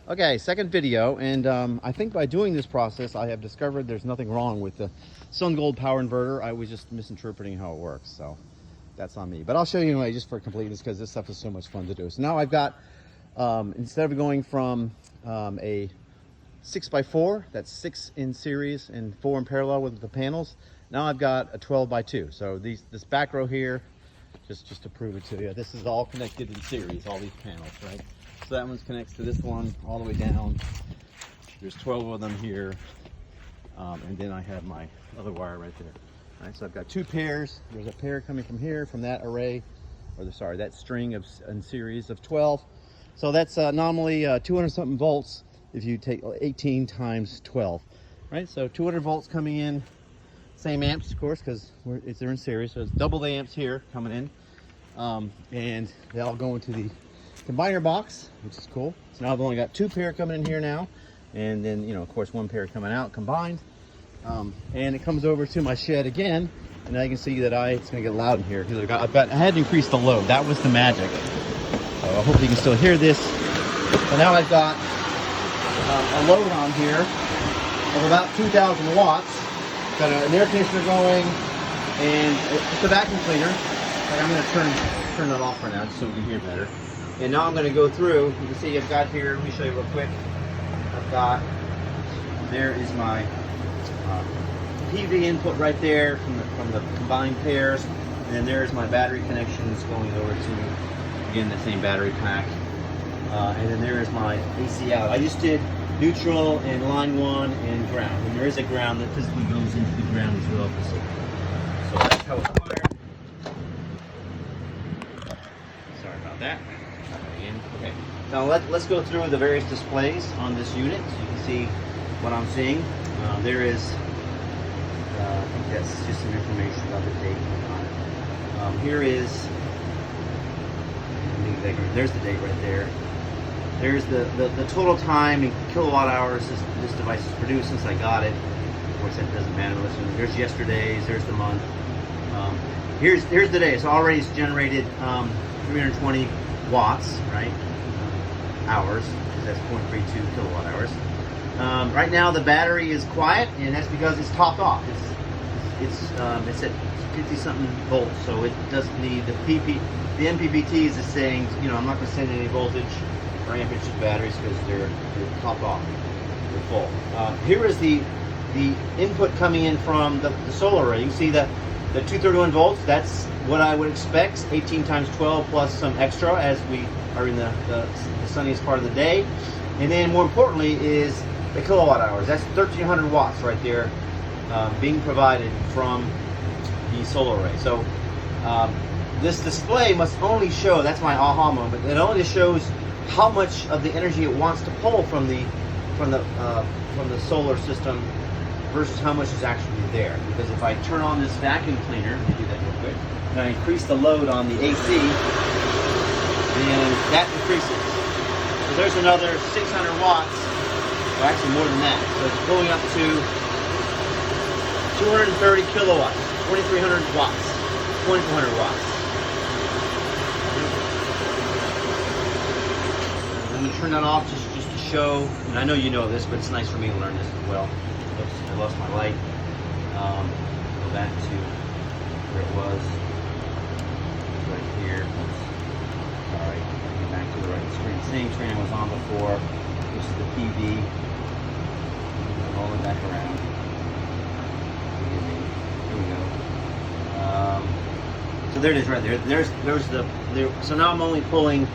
Okay, second video, and I think by doing this process, I have discovered there's nothing wrong with the SunGoldPower inverter. I was just misinterpreting how it works, so that's on me. But I'll show you anyway, just for completeness, because this stuff is so much fun to do. So now I've got, instead of going from a 6x4, that's 6 in series and 4 in parallel with the panels, now I've got a 12x2. So this back row here, just to prove it to you, this is all connected in series, all these panels, right? So that one connects to this one all the way down. There's 12 of them here. And then I have my other wire right there. All right, so I've got 2 pairs. There's a pair coming from here, from that array, or that string in series of 12. So that's nominally 200 something volts if you take 18 times 12. Right, so 200 volts coming in, same amps, of course, because they're in series. So it's double the amps here coming in. And they all go into the combiner box, which is cool. So now I've only got 2 pair coming in here now, and then, of course, 1 pair coming out combined. And it comes over to my shed again, and now you can see that it's going to get loud in here because I had to increase the load. That was the magic. So I hope you can still hear this. So now I've got a load on here of about 2,000 watts. Got an air conditioner going, and it's a vacuum cleaner. I'm going to turn that off for now, just so we can hear better. And now I'm going to go through. You can see I've got here, let me show you real quick. There is my PV input right there from the combined pairs. And then there's my battery connections going over to, again, the same battery pack. And then there is my AC out. I just did neutral and line 1 and ground. And there is a ground that physically goes into the ground as well. So that's how it's wired. Sorry about that. Okay, now let's go through the various displays on this unit so you can see what I'm seeing. There is, I think that's just some information about the date on it. Here is, there's the date right there. There's the total time in kilowatt hours this device has produced since I got it. Of course, that doesn't matter. Listen, there's yesterday's, there's the month. Here's the day. So already it's generated 320 watts, right? Hours, because that's 0.32 kilowatt hours. Right now the battery is quiet, and that's because it's topped off. It's at 50 something volts, so it doesn't need the MPPTs is saying, I'm not going to send any voltage or amperage to batteries because they're topped off, they're full. Here is the input coming in from the solar array. You can see the 231 volts. That's what I would expect, 18 times 12 plus some extra as we are in the sunniest part of the day. And then more importantly is the kilowatt hours. That's 1,300 watts right there being provided from the solar array. So this display must only show, that's my aha moment, it only shows how much of the energy it wants to pull from the solar system versus how much is actually there. Because if I turn on this vacuum cleaner, let me do that real quick, and I increase the load on the AC, then that increases. So there's another 600 watts, or actually more than that. So it's pulling up to 230 kilowatts, 2,300 watts, 2,400 watts. I'm going to turn that off just to show, and I know you know this, but it's nice for me to learn this as well. Oops, I lost my light. Go back to where it was. Right here. Alright, get back to the right screen. Same screen I was on before. This is the PV. Roll it back around. Here we go. So there it is right there. So now I'm only pulling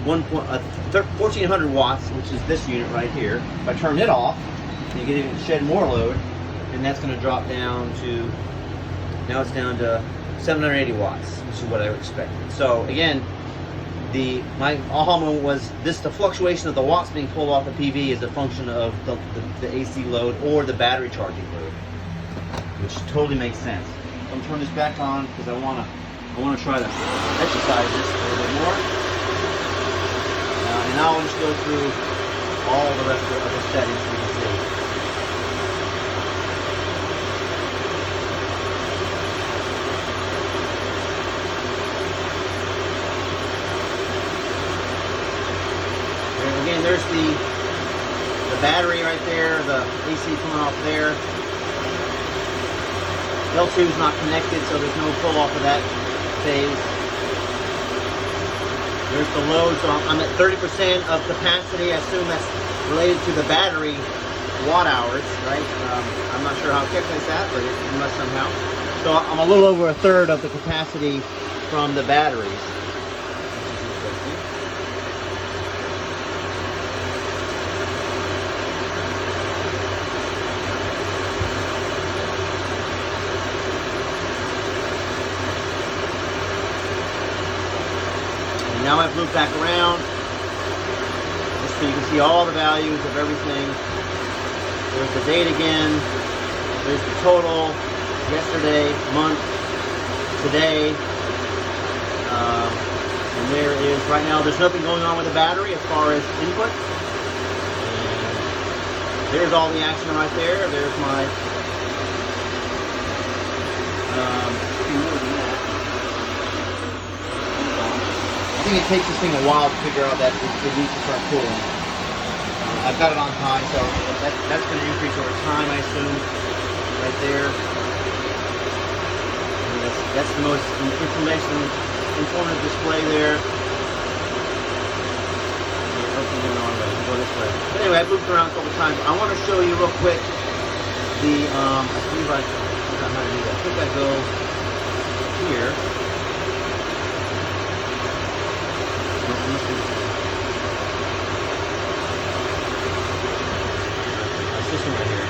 1,400 watts, which is this unit right here. If I turn it off, you can even shed more load, and that's going to drop down to, now it's down to 780 watts, which is what I expected. So again, my aha moment was the fluctuation of the watts being pulled off the PV is a function of the AC load or the battery charging load, which totally makes sense. So I'm turning this back on because I want to try to exercise this a little bit more. And now I'll just go through all the rest of the settings we can see. Again, there's the the battery right there, the AC coming off there. L2 is not connected, so there's no pull off of that phase. There's the load, so I'm at 30% of capacity. I assume that's related to the battery watt hours, right? I'm not sure how to calculate that, but it must somehow. So I'm a little over a third of the capacity from the batteries. Now I've looped back around, just so you can see all the values of everything. There's the date again, there's the total, yesterday, month, today, and there is, right now there's nothing going on with the battery as far as input. And there's all the action right there. There's my I think it takes this thing a while to figure out that it needs to start cooling. I've got it on high, so that's going to increase over time, I assume, right there. And that's the most informative display there. Go this way. But anyway, I've moved around a couple times. I want to show you real quick the, I believe I forgot how to do that. I think I go here. This one right here.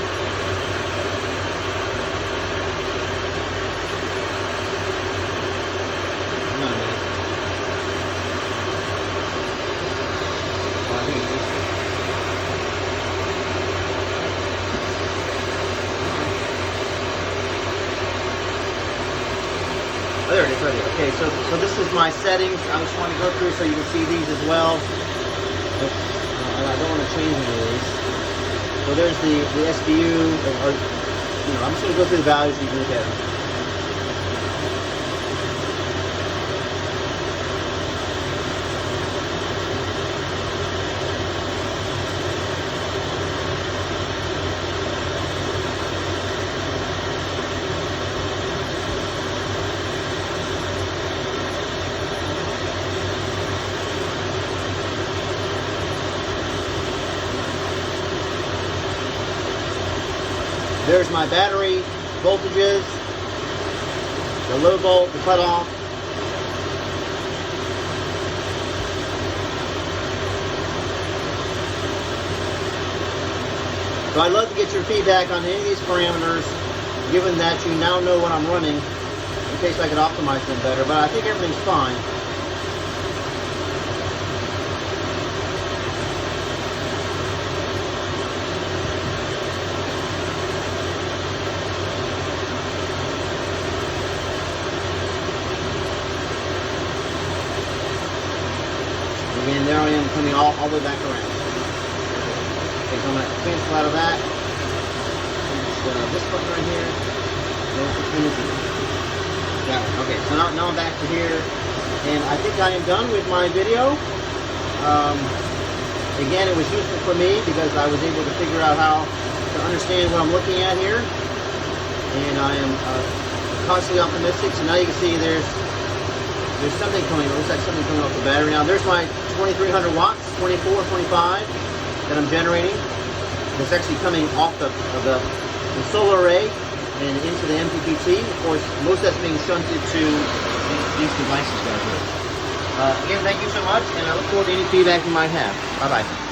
Hang on a minute. Oh, I think it's this one. Oh, there it is right here. Okay, so this is my settings. I just want to go through so you can see these as well. I don't want to change any of these. So there's the SBU, or I'm just going to go through the values so you can look at them. There's my battery voltages, the low volt, the cutoff. So I'd love to get your feedback on any of these parameters, given that you now know what I'm running, in case I could optimize them better, but I think everything's fine. Again, there I am coming all the way back around. Okay, so I'm going to cancel out of that. This button right here. That one. Okay, so now I'm back to here. And I think I am done with my video. Again, it was useful for me because I was able to figure out how to understand what I'm looking at here. And I am cautiously optimistic. So now you can see there's something coming, it looks like something coming off the battery. Now there's my 2300 watts, 24, 25 that I'm generating. It's actually coming off the solar array and into the MPPT. Of course, most of that's being shunted to these devices right here. Again, thank you so much, and I look forward to any feedback you might have. Bye-bye.